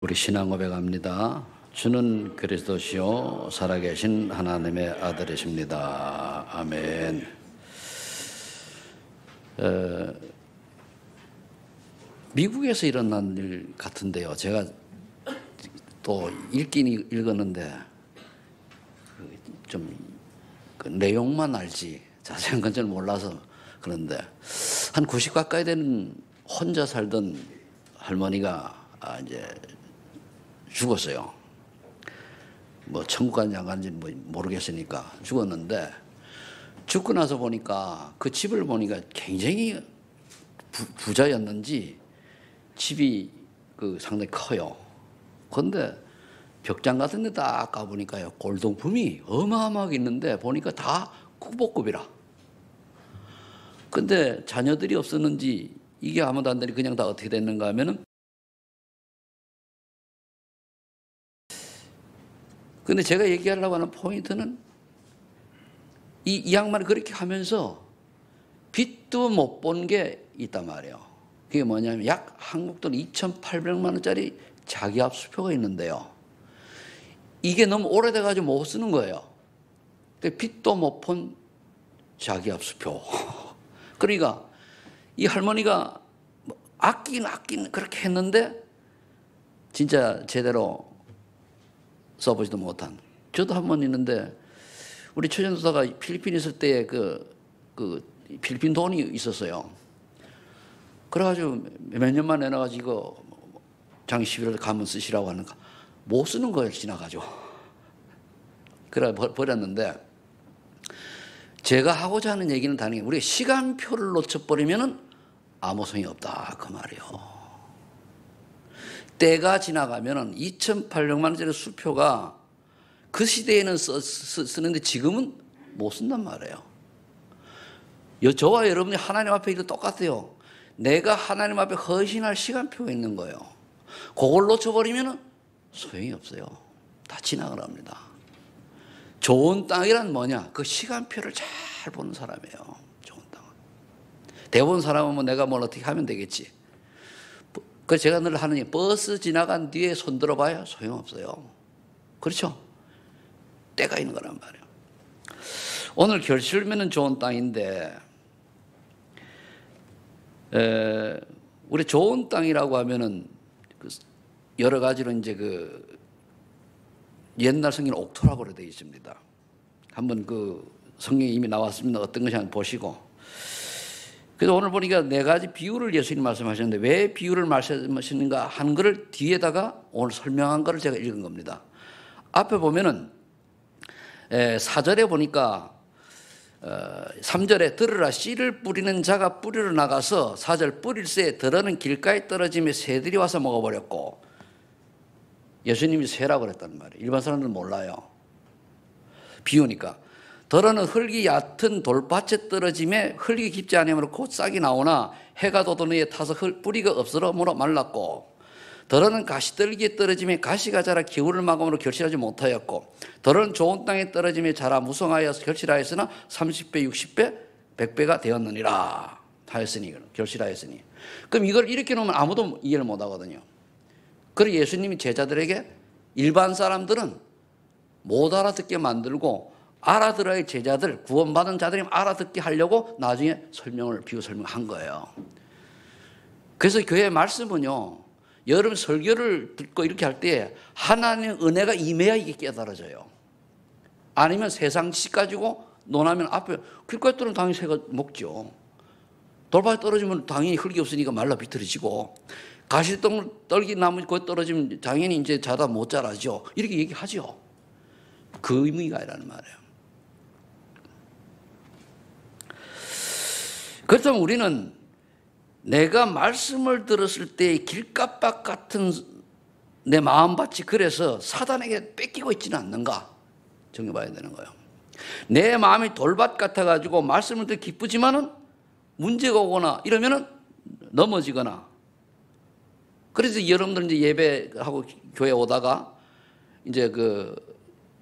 우리 신앙 고백합니다. 주는 그리스도시요 살아계신 하나님의 아들이십니다. 아멘. 미국에서 일어난 일 같은데요. 제가 또 읽긴 읽었는데 좀 그 내용만 알지 자세한 건 잘 몰라서 그런데 한 90 가까이 되는 혼자 살던 할머니가 이제 죽었어요. 뭐 천국 간지 안 간지 뭐 모르겠으니까 죽었는데 죽고 나서 보니까 그 집을 보니까 굉장히 부자였는지 집이 그 상당히 커요. 그런데 벽장 같은 데 딱 가보니까요 골동품이 어마어마하게 있는데 보니까 다 국보급이라. 근데 자녀들이 없었는지 이게 아무도 안 되니 그냥 다 어떻게 됐는가 하면은, 근데 제가 얘기하려고 하는 포인트는 이 양반이 그렇게 하면서 빚도 못 본 게 있단 말이에요. 그게 뭐냐면 약 한국 돈 2,800만 원짜리 자기압 수표가 있는데요. 이게 너무 오래돼가지고 못 쓰는 거예요. 빚도 못 본 자기압 수표. 그러니까 이 할머니가 아끼는 그렇게 했는데 진짜 제대로 써보지도 못한. 저도 한 번 있는데 우리 최전도사가 필리핀에 있을 때에 그 필리핀 돈이 있었어요. 그래가지고 몇 년만 내놔가지고 이거 장기 11월 가면 쓰시라고 하는가 못 쓰는 거예요. 지나가지고. 그래 버렸는데 제가 하고자 하는 얘기는 다른 게 우리가 시간표를 놓쳐버리면 아무 소용이 없다 그 말이에요. 때가 지나가면 2,800만 원짜리 수표가 그 시대에는 쓰는데 지금은 못 쓴단 말이에요. 저와 여러분이 하나님 앞에 이거 똑같아요. 내가 하나님 앞에 헌신할 시간표가 있는 거예요. 그걸 놓쳐버리면 소용이 없어요. 다 지나가랍니다. 좋은 땅이란 뭐냐? 그 시간표를 잘 보는 사람이에요. 좋은 땅은. 대부분 사람은 뭐 내가 뭘 어떻게 하면 되겠지. 그래서 제가 늘 하는 얘기, 버스 지나간 뒤에 손 들어봐야 소용없어요. 그렇죠? 때가 있는 거란 말이에요. 오늘 결실면은 좋은 땅인데, 우리 좋은 땅이라고 하면은 여러 가지로 이제 옛날 성경은 옥토라고로 되어 있습니다. 한번 성경에 이미 나왔습니다. 어떤 것이 한번 보시고. 그래서 오늘 보니까 네 가지 비유를 예수님 말씀하셨는데 왜 비유를 말씀하시는가 하는 것을 뒤에다가 오늘 설명한 것을 제가 읽은 겁니다. 앞에 보면은 4절에 보니까 3절에 들으라 씨를 뿌리는 자가 뿌리러 나가서 4절 뿌릴새 들어는 길가에 떨어지며 새들이 와서 먹어버렸고, 예수님이 새라고 그랬단 말이에요. 일반 사람들은 몰라요. 비우니까. 덜어는 흙이 얕은 돌밭에 떨어짐에 흙이 깊지 않으므로 곧 싹이 나오나 해가 돋은 후에 타서 뿌리가 없으므로 말랐고, 덜어는 가시떨기에 떨어짐에 가시가 자라 기울을 막음으로 결실하지 못하였고, 덜어는 좋은 땅에 떨어짐에 자라 무성하여서 결실하였으나 30배, 60배, 100배가 되었느니라 하였으니, 결실하였으니. 그럼 이걸 이렇게 놓으면 아무도 이해를 못 하거든요. 그래서 예수님이 제자들에게 일반 사람들은 못 알아듣게 만들고 알아들어야 할 제자들, 구원받은 자들이 알아듣게 하려고 나중에 비유 설명한 거예요. 그래서 교회의 말씀은요, 여러분 설교를 듣고 이렇게 할 때 하나님의 은혜가 임해야 이게 깨달아져요. 아니면 세상 지식 가지고 논하면 앞에 길가에 떨어지면 당연히 새가 먹죠. 돌밭에 떨어지면 당연히 흙이 없으니까 말라 비틀어지고, 가시떨기 나무 거기 떨어지면 당연히 이제 자다 못 자라죠. 이렇게 얘기하죠. 그 의미가 아니라는 말이에요. 그렇다면 우리는 내가 말씀을 들었을 때 길가밭 같은 내 마음밭이 그래서 사단에게 뺏기고 있지는 않는가 정해봐야 되는 거예요. 내 마음이 돌밭 같아가지고 말씀을 듣기 기쁘지만은 문제가 오거나 이러면은 넘어지거나. 그래서 여러분들 이제 예배하고 교회 오다가 이제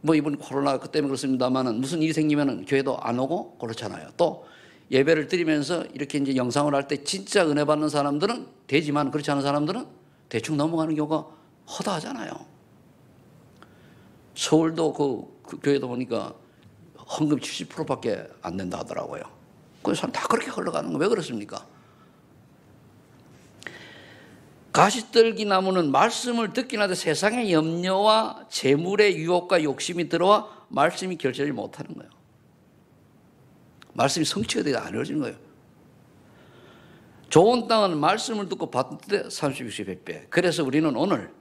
뭐 이번 코로나 때문에 그렇습니다만은 무슨 일이 생기면은 교회도 안 오고 그렇잖아요. 또 예배를 드리면서 이렇게 이제 영상을 할 때 진짜 은혜 받는 사람들은 되지만 그렇지 않은 사람들은 대충 넘어가는 경우가 허다하잖아요. 서울도 그 교회도 보니까 헌금 70%밖에 안 된다 하더라고요. 그 사람 다 그렇게 흘러가는 거 왜 그렇습니까? 가시떨기 나무는 말씀을 듣긴 하되 세상의 염려와 재물의 유혹과 욕심이 들어와 말씀이 결실하지 못하는 거예요. 말씀이 성취가 되지 안 이루어지는 거예요. 좋은 땅은 말씀을 듣고 받을 때 30, 60, 100배. 그래서 우리는 오늘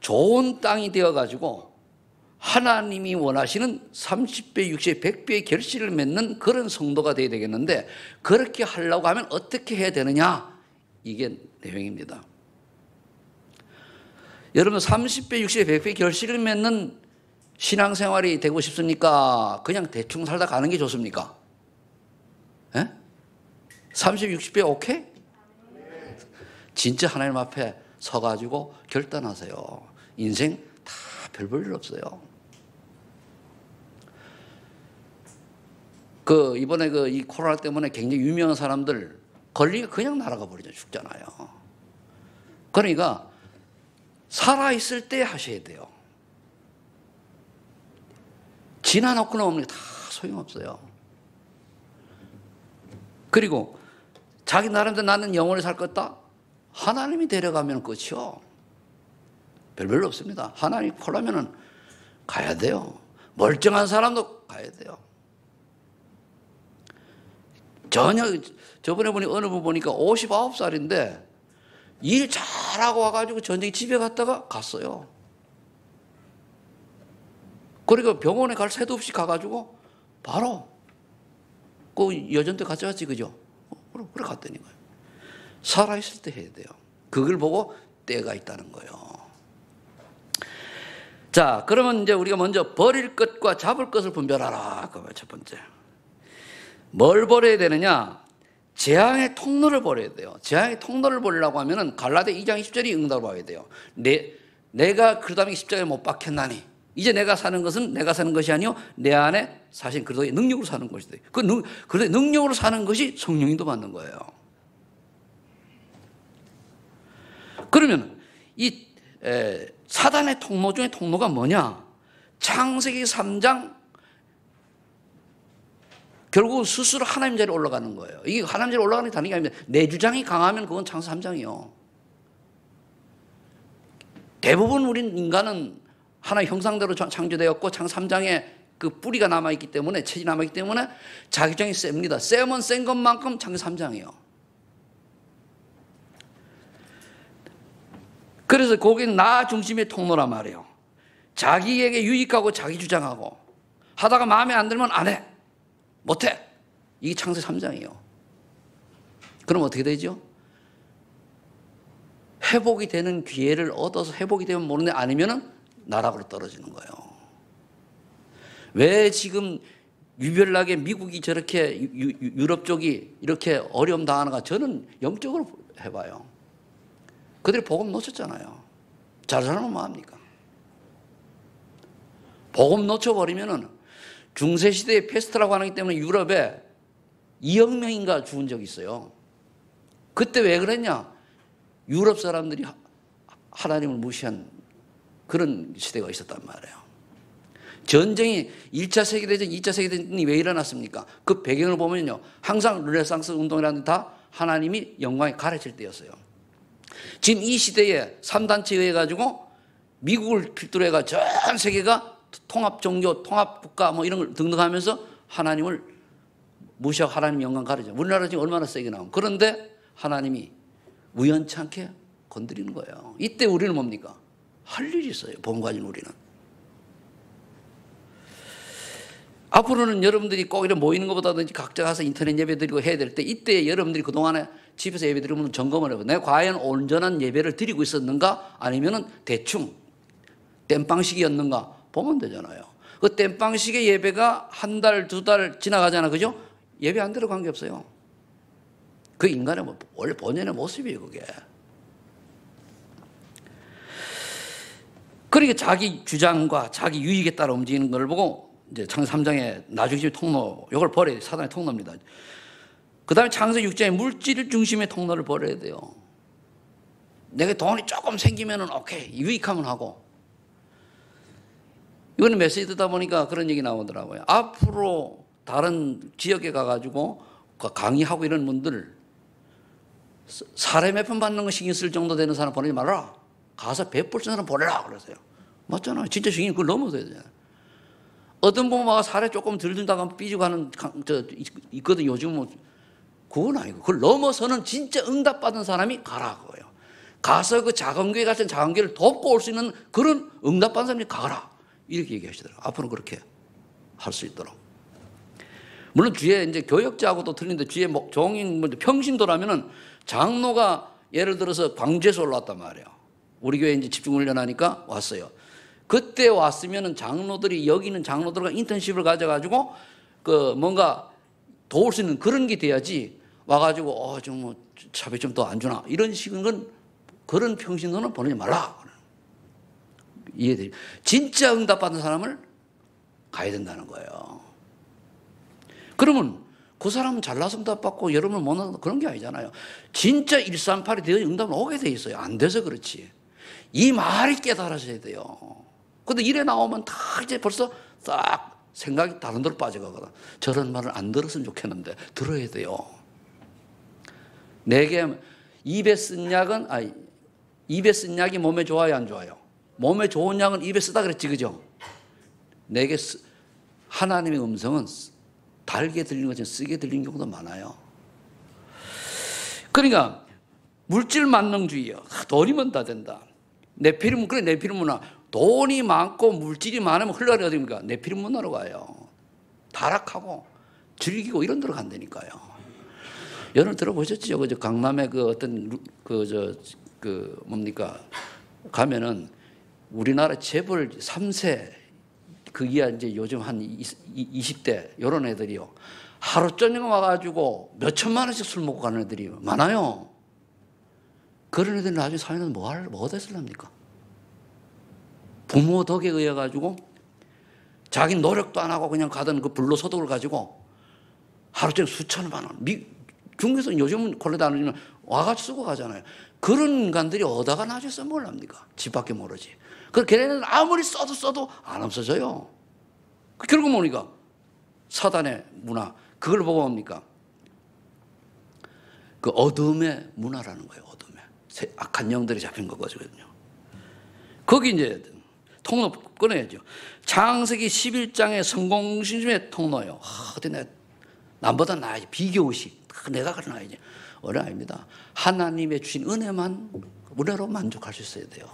좋은 땅이 되어가지고 하나님이 원하시는 30배, 60배, 100배의 결실을 맺는 그런 성도가 되어야 되겠는데 그렇게 하려고 하면 어떻게 해야 되느냐? 이게 내용입니다. 여러분 30배, 60배, 100배 결실을 맺는 신앙생활이 되고 싶습니까? 그냥 대충 살다 가는 게 좋습니까? 예? 30, 60배 오케이? 진짜 하나님 앞에 서가지고 결단하세요. 인생 다 별 볼 일 없어요. 이번에 이 코로나 때문에 굉장히 유명한 사람들 걸리가 그냥 날아가 버리죠. 죽잖아요. 그러니까 살아있을 때 하셔야 돼요. 지나놓고 나오면 다 소용없어요. 그리고 자기 나름대로 나는 영원히 살 거다? 하나님이 데려가면 끝이요. 별로 없습니다. 하나님이 콜라면은 가야 돼요. 멀쩡한 사람도 가야 돼요. 저번에 어느 분 보니까 59살인데 일 잘하고 와가지고 전쟁 집에 갔다가 갔어요. 그러니까 병원에 갈 새도 없이 가가지고 바로 여전대 가져갔지, 그죠? 그래 갔더니 거예요. 살아있을 때 해야 돼요. 그걸 보고 때가 있다는 거예요. 자, 그러면 이제 우리가 먼저 버릴 것과 잡을 것을 분별하라. 그거예요, 첫 번째. 뭘 버려야 되느냐? 재앙의 통로를 버려야 돼요. 재앙의 통로를 버리려고 하면은 갈라디아 2장 20절이 응답을 봐야 돼요. 내가 그러다면 십자가에 못 박혔나니 이제 내가 사는 것은 내가 사는 것이 아니요 내 안에 사신 그리스도의 능력으로 사는 것이다. 그리스도의 능력으로 사는 것이 성령님도 받는 거예요. 그러면 이 사단의 통로 중에 통로가 뭐냐? 창세기 3장 결국은 스스로 하나님 자리에 올라가는 거예요. 이게 하나님 자리에 올라가는 게 다른 게 아닙니다. 내 주장이 강하면 그건 창세 3장이요. 대부분 우린 인간은 하나의 형상대로 창조되었고 창세 3장에 그 뿌리가 남아있기 때문에 체질이 남아있기 때문에 자기 주장이 셉니다. 세면 센 것만큼 창세 3장이요. 그래서 거기는 나 중심의 통로란 말이에요. 자기에게 유익하고 자기 주장하고 하다가 마음에 안 들면 안 해. 못해. 이게 창세 3장이에요. 그럼 어떻게 되죠? 회복이 되는 기회를 얻어서 회복이 되면 모르는데 아니면은 나락으로 떨어지는 거예요. 왜 지금 유별나게 미국이 저렇게 유럽 쪽이 이렇게 어려움 당하는가? 저는 영적으로 해봐요. 그들이 복음 놓쳤잖아요. 잘 살면 뭐합니까? 복음 놓쳐버리면은 중세시대의 페스트라고 하기 때문에 유럽에 2억 명인가 죽은 적이 있어요. 그때 왜 그랬냐? 유럽 사람들이 하나님을 무시한 그런 시대가 있었단 말이에요. 전쟁이 1차 세계대전, 2차 세계대전이 왜 일어났습니까? 그 배경을 보면요. 항상 르네상스 운동이라는 데 다 하나님이 영광에 가르칠 때였어요. 지금 이 시대에 3단체에 의해 가지고 미국을 필두로 해가 전 세계가 통합 종교, 통합 국가 뭐 이런 걸 등등하면서 하나님을 무시하고 하나님 영광 가르쳐. 우리나라 지금 얼마나 세게 나오면. 그런데 하나님이 우연찮게 건드리는 거예요. 이때 우리는 뭡니까? 할 일이 있어요. 복음 가진 우리는. 앞으로는 여러분들이 꼭 이런 모이는 것보다든지 각자 가서 인터넷 예배 드리고 해야 될 때 이때 여러분들이 그동안에 집에서 예배 드리면 점검을 해요. 내가 과연 온전한 예배를 드리고 있었는가? 아니면은 대충 땜빵식이었는가? 보면 되잖아요. 그 땜빵식의 예배가 한 달, 두 달 지나가잖아. 그죠? 예배 안 들어 관계없어요. 그 인간의 원래 본연의 모습이에요, 그게. 그러니까 자기 주장과 자기 유익에 따라 움직이는 걸 보고 이제 창세 3장의 나중심의 통로, 이걸 버려야 돼요. 사단의 통로입니다. 그 다음에 창세 6장의 물질 중심의 통로를 버려야 돼요. 내가 돈이 조금 생기면은 오케이, 유익하면 하고. 이거는 메시지 듣다 보니까 그런 얘기 나오더라고요. 앞으로 다른 지역에 가가지고 강의하고 이런 분들 사례 몇 편 받는 거 신경 쓸 정도 되는 사람 보내지 말아라. 가서 베풀 사람 보내라 그러세요. 맞잖아요. 진짜 신경 그걸 넘어서야 되잖아요. 어떤 부모가 사례 조금 덜 준다고 삐지고 하는 있거든 요즘은. 그건 아니고 그걸 넘어서는 진짜 응답받은 사람이 가라 그거예요. 가서 그 작은 교회 같은 작은 교회를 돕고 올 수 있는 그런 응답받은 사람이 가라 이렇게 얘기하시더라고요. 앞으로는 그렇게 할 수 있도록. 물론 뒤에 이제 교역자하고도 틀린데 뒤에 종인 평신도라면은 장로가 예를 들어서 광주에서 올라왔단 말이에요. 우리 교회 이제 집중훈련하니까 왔어요. 그때 왔으면은 장로들이 여기 있는 장로들과 인턴십을 가져가지고 그 뭔가 도울 수 있는 그런 게 돼야지 와가지고 좀 뭐 차비 좀 더 안 주나 이런 식인 건 그런 평신도는 보내지 말라. 이해돼요. 진짜 응답받은 사람을 가야 된다는 거예요. 그러면 그 사람은 잘나서 응답받고 여러분은 못 나서 그런 게 아니잖아요. 진짜 138이 되어 응답은 오게 돼 있어요. 안 돼서 그렇지. 이 말이 깨달아져야 돼요. 근데 이래 나오면 다 이제 벌써 싹 생각이 다른 데로 빠져가거든. 저런 말을 안 들었으면 좋겠는데 들어야 돼요. 내게 입에 쓴 약이 몸에 좋아요, 안 좋아요? 몸에 좋은 약은 입에 쓰다 그랬지, 그죠? 내게 하나님의 음성은 달게 들리는 것처럼 쓰게 들리는 경우도 많아요. 그러니까 물질 만능주의요. 돈이면 다 된다. 네피림, 그래 네피림 문화. 돈이 많고 물질이 많으면 흘러가야 됩니까? 네피림 문화로 가요. 타락하고 즐기고 이런 데로 간다니까요. 여러분 들어보셨죠? 그 강남에 그 어떤 뭡니까? 가면은 우리나라 재벌 3세 그기야 이제 요즘 한 20대 이런 애들이요. 하루 저녁 와가지고 몇 천만 원씩 술 먹고 가는 애들이 많아요. 그런 애들이 나중에 사회에서 뭐가 됐을랍니까? 부모 덕에 의해 가지고 자기 노력도 안 하고 그냥 가던 그 불로소득을 가지고 하루 종일 수천만 원. 중국에서 요즘은 콜레도 안 오지만 와가지고 쓰고 가잖아요. 그런 인간들이 어디다가 나중에 써먹을 합니까? 집 밖에 모르지. 그 걔네는 아무리 써도 안 없어져요. 결국 뭡니까? 사단의 문화. 그걸 보고 뭡니까? 그 어둠의 문화라는 거예요. 어둠의. 악한 영들이 잡힌 거거든요. 거기 이제 통로 꺼내야죠. 창세기 11장의 성공신심의 통로요. 어디 남보다 나아야지. 비교의식. 내가 그러나야지. 어려 아닙니다. 하나님의 주신 은혜로 만족할 수 있어야 돼요.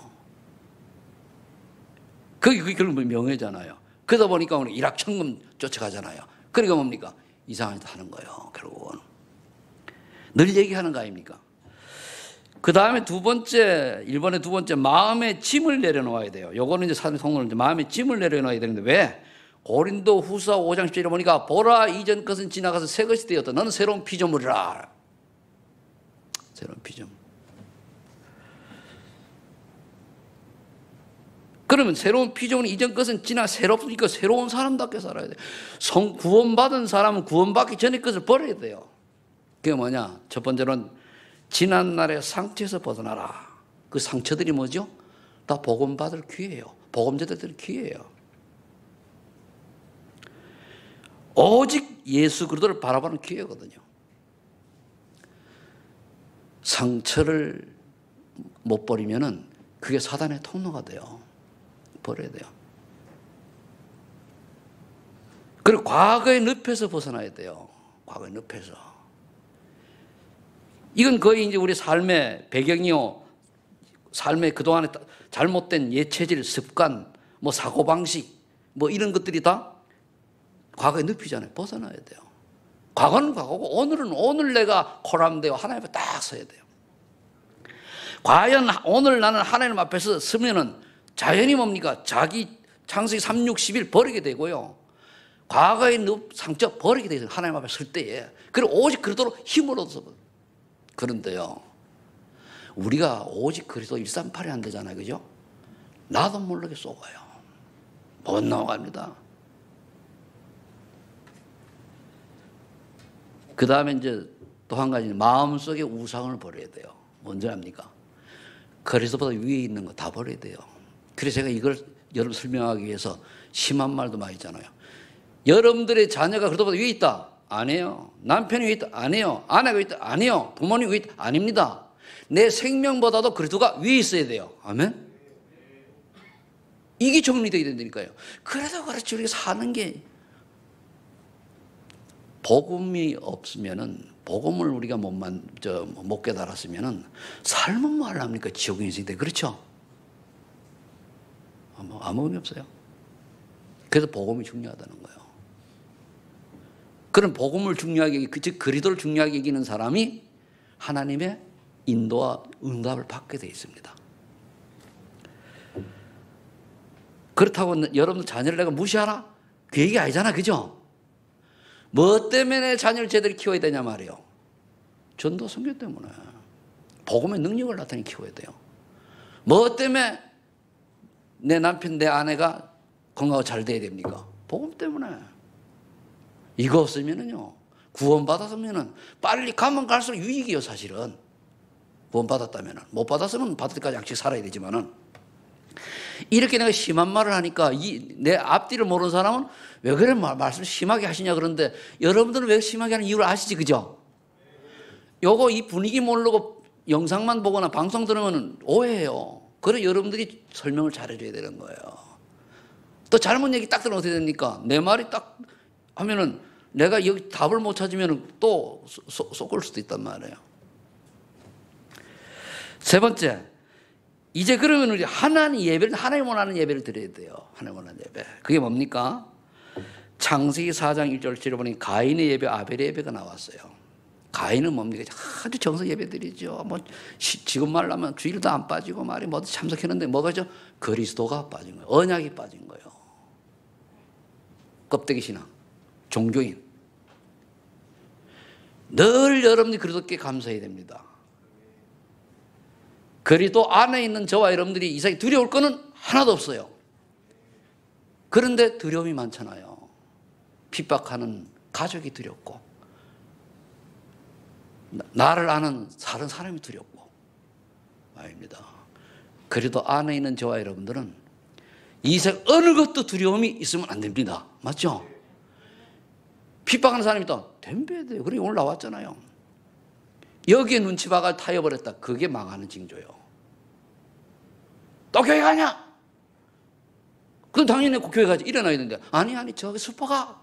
그게 결국 명예잖아요. 그러다 보니까 오늘 일확천금 쫓아가잖아요. 그러니까 뭡니까? 이상한 짓 하는 거예요. 결국은. 늘 얘기하는 거 아닙니까? 그 다음에 일본의 두 번째, 마음의 짐을 내려놓아야 돼요. 요거는 이제 사람의 통로는 마음의 짐을 내려놓아야 되는데 왜? 고린도 후서 5장 10절에 보니까 보라 이전 것은 지나가서 새 것이 되었다. 너는 새로운 피조물이라. 새로운 피조물. 그러면 새로운 피조물은 이전 것은 지나 새롭으니까 새로운 사람답게 살아야 돼. 구원받은 사람은 구원받기 전에 것을 버려야 돼요. 그게 뭐냐? 첫 번째로는 지난날의 상처에서 벗어나라. 그 상처들이 뭐죠? 다 복음받을 기회예요. 복음제자들 기회예요. 오직 예수 그리스도를 바라보는 기회거든요. 상처를 못 버리면은 그게 사단의 통로가 돼요. 버려야 돼요. 그리고 과거의 늪에서 벗어나야 돼요. 과거의 늪에서. 이건 거의 이제 우리 삶의 배경이요. 삶의 그동안에 잘못된 예체질, 습관, 뭐 사고방식, 뭐 이런 것들이 다 과거의 늪이잖아요. 벗어나야 돼요. 과거는 과거고 오늘은 오늘 내가 코람되어 하나님 앞에 딱 서야 돼요. 과연 오늘 나는 하나님 앞에서 서면은 자연히 뭡니까? 자기 창세기 3,6,11 버리게 되고요. 과거의 늪, 상처 버리게 되죠. 하나님 앞에 설 때에. 그리고 오직 그리스도로 힘을 얻어서. 그런데요. 우리가 오직 그리스도 138이 안 되잖아요. 그죠? 나도 모르게 쏘가요. 못 나와갑니다. 그 다음에 이제 또 한 가지는 마음속에 우상을 버려야 돼요. 뭔지 압니까? 그리스도보다 위에 있는 거 다 버려야 돼요. 그래서 제가 이걸 여러분 설명하기 위해서 심한 말도 많이 있잖아요. 여러분들의 자녀가 그리스도보다 위에 있다? 아니에요. 남편이 위에 있다? 아니에요. 아내가 위에 있다? 아니에요. 부모님이 위에 있다? 아닙니다. 내 생명보다도 그리스도가 위에 있어야 돼요. 아멘? 이게 정리되어야 된다니까요. 그래서 그렇지 우리가 사는 게 복음이 없으면은, 복음을 우리가 못 깨달았으면은 삶은 뭐 하려합니까? 지옥 인생인데. 그렇죠? 아무 의미 없어요. 그래서 복음이 중요하다는 거예요. 그런 복음을 중요하게, 즉 그리스도를 중요하게 여기는 사람이 하나님의 인도와 응답을 받게 되어 있습니다. 그렇다고 여러분들 자녀를 내가 무시하라? 그 얘기 아니잖아. 그죠? 뭐 때문에 내 자녀를 제대로 키워야 되냐 말이에요. 전도 선교 때문에. 복음의 능력을 나타내 키워야 돼요. 뭐 때문에 내 남편, 내 아내가 건강하고 잘 돼야 됩니까? 복음 때문에. 이거 없으면은요, 구원받았으면은 빨리 가면 갈수록 유익이요, 사실은. 구원받았다면은. 못 받았으면 받을 때까지 양식 살아야 되지만은. 이렇게 내가 심한 말을 하니까 내 앞뒤를 모르는 사람은 왜 그래 말씀 심하게 하시냐 그런데 여러분들은 왜 심하게 하는 이유를 아시지, 그죠? 요거 이 분위기 모르고 영상만 보거나 방송 들으면 오해해요. 그래 여러분들이 설명을 잘해줘야 되는 거예요. 또 잘못 얘기 딱 들으면 어떻게 됩니까? 내 말이 딱 하면은 내가 여기 답을 못 찾으면 또 속을 수도 있단 말이에요. 세 번째, 이제 그러면 우리 하나님 원하는 예배를 드려야 돼요. 하나님 원하는 예배. 그게 뭡니까? 창세기 4장 1절 보니 가인의 예배, 아벨의 예배가 나왔어요. 가인은 뭡니까? 아주 정석 예배 드리죠. 지금 말하면 주일도 안 빠지고 모두 참석했는데 뭐가죠? 그리스도가 빠진 거예요. 언약이 빠진 거예요. 껍데기 신앙, 종교인. 늘 여러분이 그리스도께 감사해야 됩니다. 그리스도 안에 있는 저와 여러분들이 이상하게 두려울 거는 하나도 없어요. 그런데 두려움이 많잖아요. 핍박하는 가족이 두렵고, 나를 아는 다른 사람이 두렵고 말입니다. 그래도 안에 있는 저와 여러분들은 이 세상 어느 것도 두려움이 있으면 안 됩니다. 맞죠? 핍박하는 사람이 있다. 덤벼야 돼요. 그러니 오늘 나왔잖아요. 여기에 눈치 봐가 타여버렸다. 그게 망하는 징조예요. 또 교회 가냐? 그럼 당연히 교회 가지. 일어나야 되는데. 아니 저기 슈퍼가.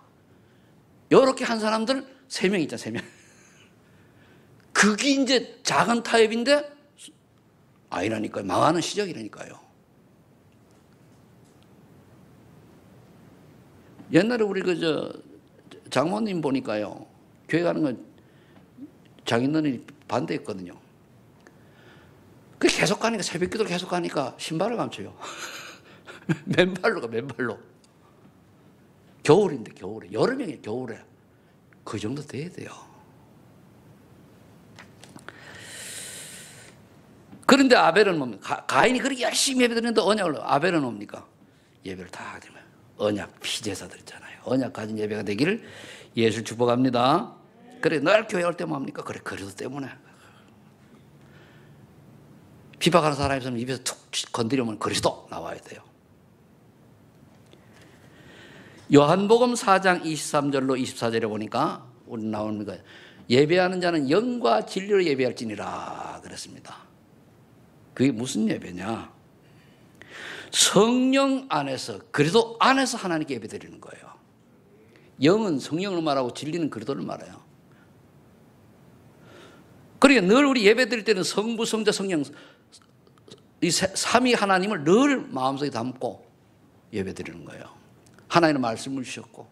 이렇게 한 사람들 3명 있잖아. 3명. 그게 이제 작은 타협인데 아니라니까요. 망하는 시작이라니까요. 옛날에 우리 장모님 보니까요. 교회 가는 건 자기네들이 반대했거든요. 그 계속 가니까, 새벽 기도를 계속 가니까 신발을 감춰요. 맨발로 가, 맨발로. 겨울인데, 겨울에. 여름에, 겨울에. 그 정도 돼야 돼요. 그런데 아벨은 뭡니까? 가인이 그렇게 열심히 예배 드리는데 언약을, 아벨은 뭡니까? 예배를 다 드리면 언약 피제사들 있잖아요. 언약 가진 예배가 되기를 예수 축복합니다. 그래, 늘 교회 올 때 뭡니까? 그래, 그리스도 때문에. 비박하는 사람이 있으면 입에서 툭 건드리면 그리스도 나와야 돼요. 요한복음 4장 23절로 24절에 보니까 우리 나옵니다. 예배하는 자는 영과 진리로 예배할지니라 그랬습니다. 그게 무슨 예배냐? 성령 안에서, 그리스도 안에서 하나님께 예배 드리는 거예요. 영은 성령을 말하고 진리는 그리스도를 말해요. 그러니까 늘 우리 예배 드릴 때는 성부, 성자, 성령, 이 삼위 하나님을 늘 마음속에 담고 예배 드리는 거예요. 하나님의 말씀을 주셨고,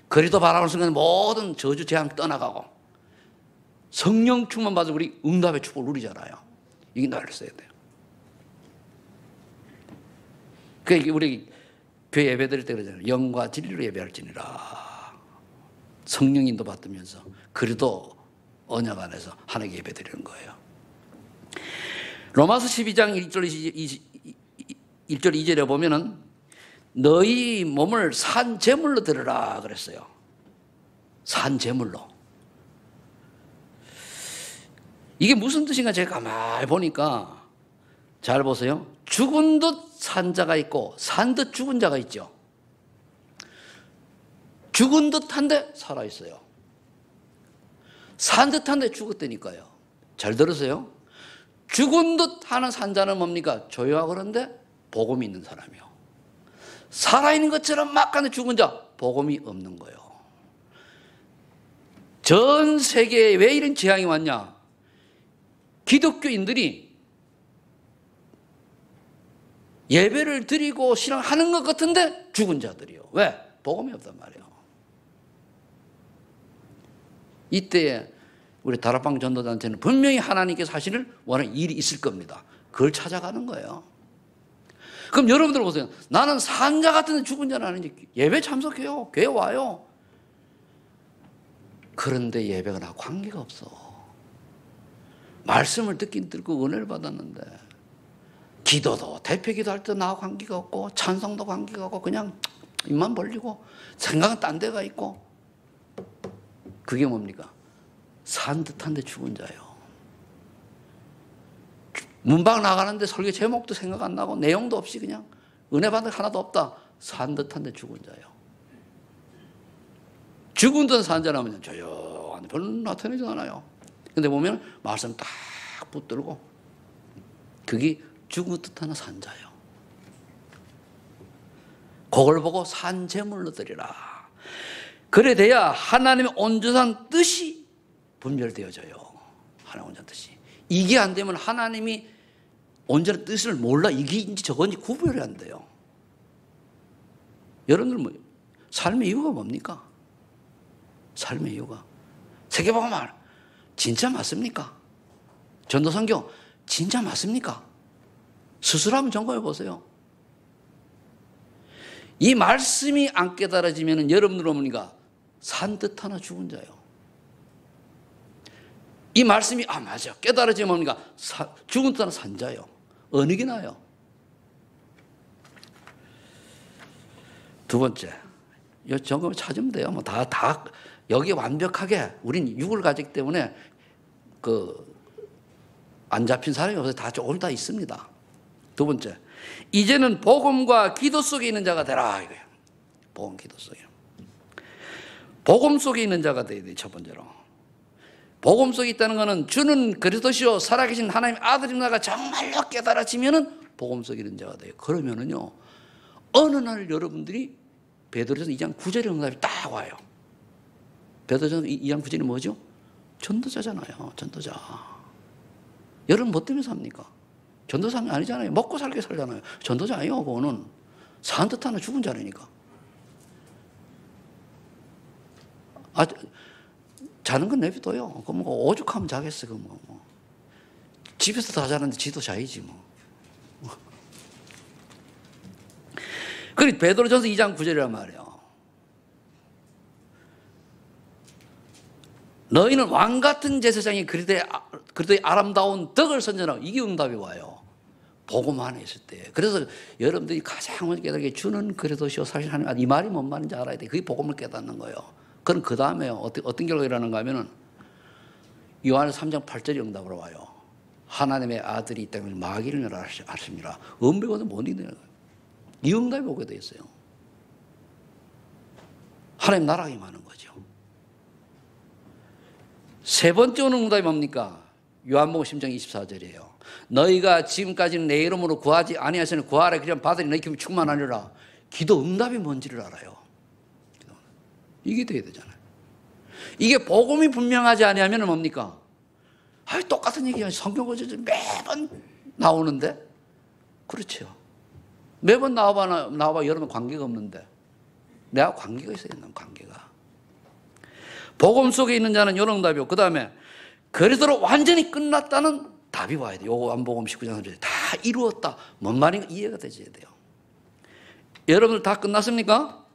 그리스도 바라보는 순간 모든 저주, 재앙 떠나가고, 성령 충만 받아 우리 응답의 축복을 누리잖아요. 이게 늘 써야 돼요. 그러니까 우리 교회 예배 드릴 때 그러잖아요. 영과 진리로 예배할지니라. 성령 인도 받으면서 그래도 언약 안에서 하나님께 예배 드리는 거예요. 로마서 12장 1절 2절에 보면은 너희 몸을 산 제물로 드리라 그랬어요. 산 제물로. 이게 무슨 뜻인가 제가 가만히 보니까 잘 보세요. 죽은 듯 산 자가 있고 산 듯 죽은 자가 있죠. 죽은 듯한데 살아있어요. 산 듯한데 죽었다니까요. 잘 들으세요. 죽은 듯 하는 산자는 뭡니까? 조용하고 그런데 복음이 있는 사람이요. 살아있는 것처럼 막 가는 죽은 자, 복음이 없는 거예요. 전 세계에 왜 이런 재앙이 왔냐? 기독교인들이 예배를 드리고 신앙하는 것 같은데 죽은 자들이요. 왜? 복음이 없단 말이에요. 이때에 우리 다락방 전도단체는 분명히 하나님께서 하시는 원하는 일이 있을 겁니다. 그걸 찾아가는 거예요. 그럼 여러분들 보세요. 나는 산자 같은데 죽은 자는 아닌지 예배 참석해요. 교회 와요. 그런데 예배가 나하고 관계가 없어. 말씀을 듣긴 듣고 은혜를 받았는데 기도도 대표 기도할 때 나하고 관계가 없고 찬송도 관계가 없고 그냥 입만 벌리고 생각은 딴 데가 있고 그게 뭡니까? 산 듯한데 죽은 자예요. 문방 나가는데 설교 제목도 생각 안 나고 내용도 없이 그냥 은혜 받은 게 하나도 없다. 산 듯한데 죽은 자예요. 죽은 듯한 산 자라면 조용한데 별로 나타나지 않아요. 근데 보면 말씀 딱 붙들고 그게 죽은 듯한 산자예요. 그걸 보고 산제물로 드리라. 그래 돼야 하나님의 온전한 뜻이 분별되어져요. 하나님의 온전한 뜻이. 이게 안 되면 하나님이 온전한 뜻을 몰라. 이게인지 저건지 구별이 안 돼요. 여러분들 뭐 삶의 이유가 뭡니까? 삶의 이유가 세계복음 말 진짜 맞습니까? 전도선교 진짜 맞습니까? 스스로 한번 점검해 보세요. 이 말씀이 안 깨달아지면 여러분들 어머니가 산 듯 하나 죽은 자예요. 이 말씀이 맞아 깨달아지면 뭡니까? 죽은 듯 하나 산 자예요. 어느 게 나아요? 두 번째, 이 점검을 찾으면 돼요. 뭐 다 여기 완벽하게 우린 육을 가지기 때문에 안 잡힌 사람이 없어요. 다 조금 다 있습니다. 두 번째, 이제는 복음과 기도 속에 있는 자가 되라 이거예요. 복음, 기도 속에. 복음 속에 있는 자가 돼야 돼요. 첫 번째로. 복음 속에 있다는 것은 주는 그리스도시요 살아계신 하나님의 아들이라가 정말로 깨달아지면은 복음 속에 있는 자가 돼요. 그러면은요 어느 날 여러분들이 베드로전서 2장 9절의 응답이 딱 와요. 베드로전서 2장 9절이 뭐죠? 전도자잖아요. 전도자. 여러분 뭐 때문에 삽니까? 전도사는 아니잖아요. 먹고 살게 살잖아요. 전도자 아니에요. 그거는 산 듯하나 죽은 자라니까. 자는 건 내비둬요. 그 뭐 오죽하면 자겠어. 그 뭐. 집에서 다 자는데 지도 자야지 뭐. 그리고 베드로전서 2장 9절이란 말이에요. 너희는 왕 같은 제사장이 그리스도의 아름다운 덕을 선전하고 이게 응답이 와요. 복음 안에 있을 때. 그래서 여러분들이 가장 먼저 깨닫게 주는 그리스도시요 사실 하나님 이 말이 뭔 말인지 알아야 돼. 그게 복음을 깨닫는 거예요. 그럼 그 다음에 어떤 결과가 일어나는가 하면은 요한의 3장 8절이 응답으로 와요. 하나님의 아들이 이 땅에 마귀를 하십니다. 은배고도 못 이기는 거예요. 이 응답이 오게 돼 있어요. 하나님 나라가 임하는 거죠. 세 번째 오는 응답이 뭡니까? 요한복음 10장 24절이에요. 너희가 지금까지는 내 이름으로 구하지 아니하시는 구하라 그냥 받으니 너희 기쁨이 충만하리라. 기도 응답이 뭔지를 알아요. 이게 돼야 되잖아요. 이게 복음이 분명하지 아니하면 뭡니까? 똑같은 얘기야. 성경 구절이 매번 나오는데 그렇죠. 매번 나와봐 여러분 관계가 없는데 내가 관계가 있어야 된다. 관계가. 복음 속에 있는 자는 이런 응답이고 그 다음에 그리스도로 완전히 끝났다는 답이 와야 돼요. 요한복음 19장 3절에 다 이루었다. 뭔 말인가 이해가 되셔야 돼요. 여러분들 다 끝났습니까?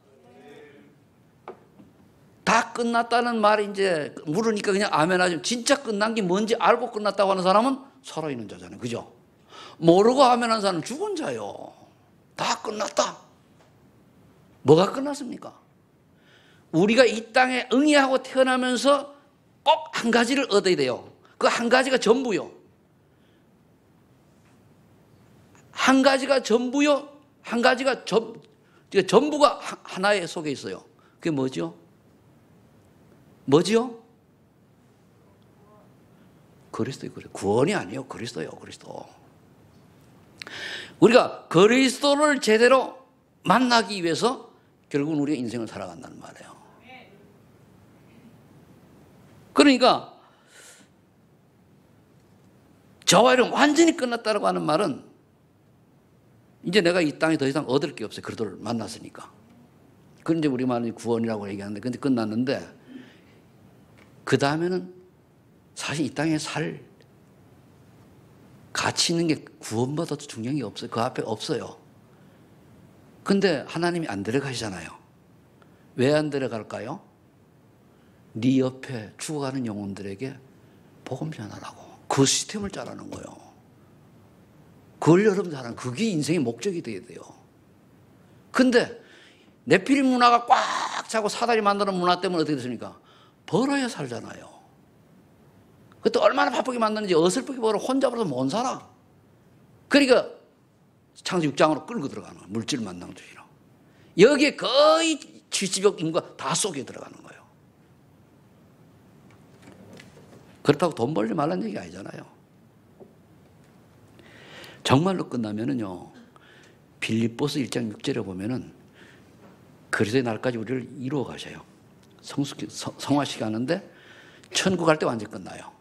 다 끝났다는 말이 이제 물으니까 그냥 아멘 하지. 진짜 끝난 게 뭔지 알고 끝났다고 하는 사람은 살아있는 자잖아요. 그죠? 모르고 아멘 하는 사람은 죽은 자요. 다 끝났다. 뭐가 끝났습니까? 우리가 이 땅에 응애하고 태어나면서 꼭 한 가지를 얻어야 돼요. 그 한 가지가 전부요. 한 가지가 전부요. 한 가지가 전부가 하나의 속에 있어요. 그게 뭐죠? 뭐지요? 그리스도요. 구원이 아니에요. 그리스도요. 그리스도. 우리가 그리스도를 제대로 만나기 위해서 결국은 우리의 인생을 살아간다는 말이에요. 그러니까 저와 이런 완전히 끝났다고 하는 말은 이제 내가 이 땅에 더 이상 얻을 게 없어요. 그리스도를 만났으니까. 그건 이제 우리 말은 구원이라고 얘기하는데 근데 끝났는데 그 다음에는 사실 이 땅에 살 가치 있는 게 구원보다 더 중요한 게 없어요. 그 앞에 없어요. 근데 하나님이 안 데려가시잖아요. 왜 안 데려갈까요? 네 옆에 죽어가는 영혼들에게 복음 전하라고. 그 시스템을 짜라는 거예요. 그걸 여러분들 하는 그게 인생의 목적이 돼야 돼요. 근데 네피림 문화가 꽉 차고 사다리 만드는 문화 때문에 어떻게 됐습니까? 벌어야 살잖아요. 그것도 얼마나 바쁘게 만드는지 어설프게 벌어 혼자 벌어서 못 살아. 그러니까 창세기 6장으로 끌고 들어가는 거예요. 물질 만능주의로. 여기에 거의 70억 인구가 다 속에 들어가는 거예요. 그렇다고 돈 벌지 말라는 얘기 아니잖아요. 정말로 끝나면은요, 빌립보서 1장 6절에 보면은 그리스도의 날까지 우리를 이루어 가셔요. 성화시켜 하는데 천국 갈 때 완전히 끝나요.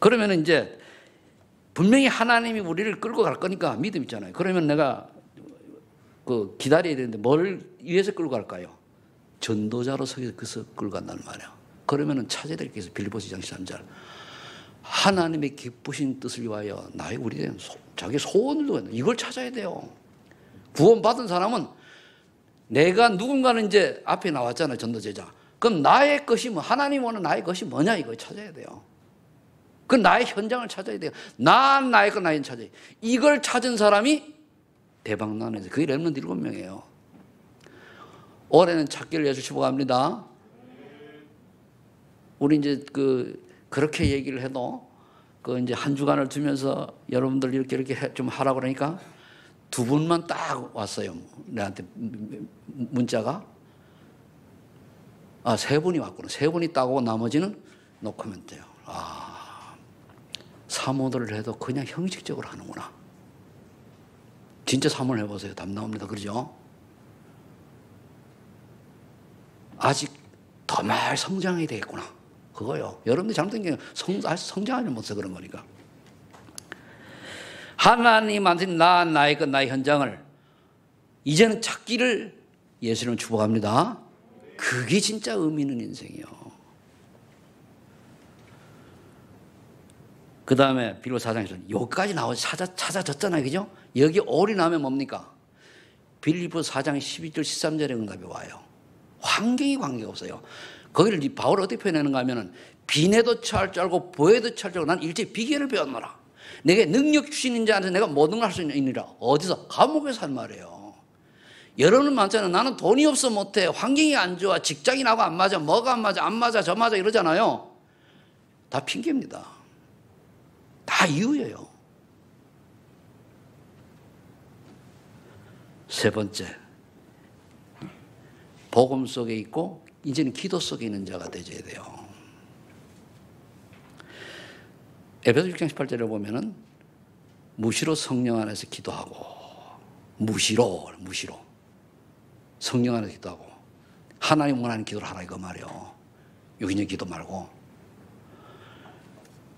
그러면 이제 분명히 하나님이 우리를 끌고 갈 거니까 믿음 있잖아요. 그러면 내가 그 기다려야 되는데 뭘 위해서 끌고 갈까요? 전도자로 서서 끌고 간다는 말이에요. 그러면은 찾아야 될 게 있어요. 빌립보서 2장 13절. 하나님의 기쁘신 뜻을 위하여 나의 우리 자기 소원을 두고 이걸 찾아야 돼요. 구원받은 사람은 내가 누군가는 이제 앞에 나왔잖아요. 전도제자. 그럼 나의 것이 뭐 하나님 원하는 나의 것이 뭐냐 이걸 찾아야 돼요. 그 나의 현장을 찾아야 돼요. 나의 것 나의 찾아야 돼요. 이걸 찾은 사람이 대박나는 그게 렘넌트 7명이에요. 올해는 찾기를 예수 축복합니다. 우리 이제 그렇게 얘기를 해도 이제 한 주간을 두면서 여러분들 이렇게 좀 하라고 그러니까 2분만 딱 왔어요. 내한테 문자가. 3분이 왔구나. 3분이 따고 나머지는 놓고면 돼요. 사모들을 해도 그냥 형식적으로 하는구나. 진짜 사모를 해보세요. 답 나옵니다. 그러죠? 아직 더 많이 성장해야 되겠구나. 그거요. 여러분들이 잘못된 게 아직 성장하지 못해서 그런 거니까. 하나님한테 나의 것, 나의 현장을 이제는 찾기를 예수님은 축복합니다. 그게 진짜 의미 있는 인생이요. 그 다음에 빌립보서 4장에서 여기까지 나와서 찾아졌잖아요. 그죠? 여기 올인하면 뭡니까? 빌립보서 4장 12절 13절의 응답이 와요. 환경이 관계가 없어요. 거기를 바울 어떻게 표현하는가 하면은 비내도 처할 줄 알고 보혜도 처할 줄 알고 난 일제 비결을 배웠노라. 내게 능력 주시는 자한테 내가 모든 걸 할 수 있느니라. 어디서? 감옥에서 한 말이에요. 여러분 많잖아요. 나는 돈이 없어 못해. 환경이 안 좋아. 직장이 나하고 안 맞아. 뭐가 안 맞아. 안 맞아. 저 맞아. 이러잖아요. 다 핑계입니다. 다 이유예요. 세 번째, 복음 속에 있고 이제는 기도 속에 있는 자가 되어야 돼요. 에베소 6장 18절에 보면은 무시로 성령 안에서 기도하고 무시로 성령 안에서 기도하고 하나님 원하는 기도를 하라 이거 말이에요. 유기적 기도 말고.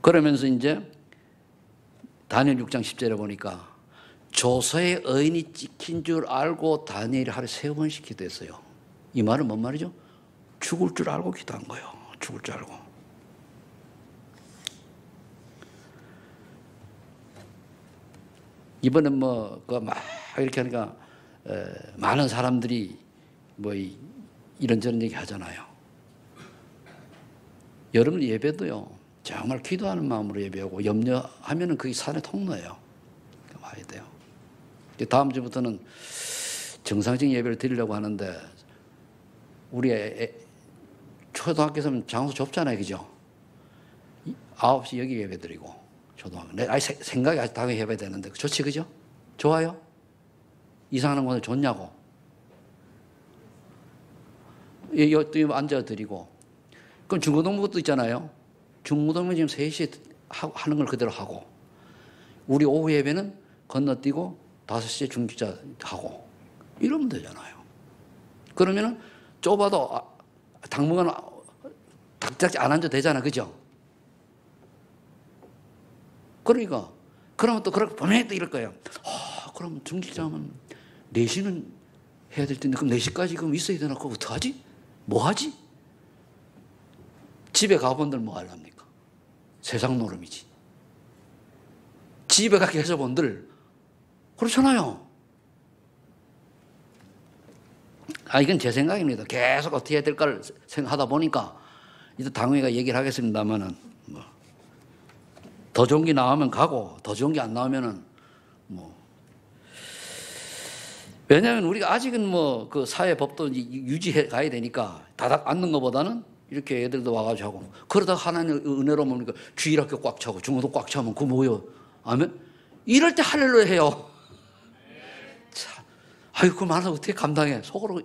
그러면서 이제 다니엘 6장 10절에 보니까 조서의 의인이 찍힌 줄 알고 다니엘이 하루에 3번씩 기도했어요. 이 말은 뭔 말이죠? 죽을 줄 알고 기도한 거예요. 죽을 줄 알고. 이번엔 막 이렇게 하니까 많은 사람들이 이런저런 얘기 하잖아요. 여러분 예배도요. 정말 기도하는 마음으로 예배하고 염려하면은 그게 산의 통로예요. 와야 돼요. 다음 주부터는 정상적인 예배를 드리려고 하는데 우리 초등학교에서는 장소 좁잖아요. 그죠? 9시 여기 예배 드리고 초등학교. 내 생각이 아직 당연히 해봐야 되는데. 좋지, 그죠? 좋아요? 이상한 건데 좋냐고. 또 앉아드리고. 그럼 중고등부도 있잖아요. 중고등부 지금 3시에 하는 걸 그대로 하고. 우리 오후 예배는 건너뛰고 5시에 중기자 하고. 이러면 되잖아요. 그러면은 좁아도 당분간 닥닥지 안 앉아도 되잖아. 그죠? 그러니까. 그러면 또 그렇게 보면 또 이럴 거예요. 그럼 중기자면 4시는 해야 될 텐데 그럼 4시까지 그럼 있어야 되나? 그거 어떡하지? 뭐 하지? 집에 가본들 뭐 하랍니까? 세상 노름이지. 집에 가 계셔본들 그렇잖아요. 이건 제 생각입니다. 계속 어떻게 해야 될까를 생각하다 보니까 이제 당회가 얘기를 하겠습니다만은 더 좋은 게 나오면 가고 더 좋은 게 안 나오면은 왜냐하면 우리가 아직은 그 사회 법도 유지해 가야 되니까 다닥 앉는 것보다는 이렇게 애들도 와가지고 하고 그러다가 하나님 은혜로 보니까 주일학교 꽉 차고 중고도 꽉 차면 그거 뭐요? 아멘? 이럴 때 할렐루야 해요. 참, 그걸 말해서 어떻게 감당해? 속으로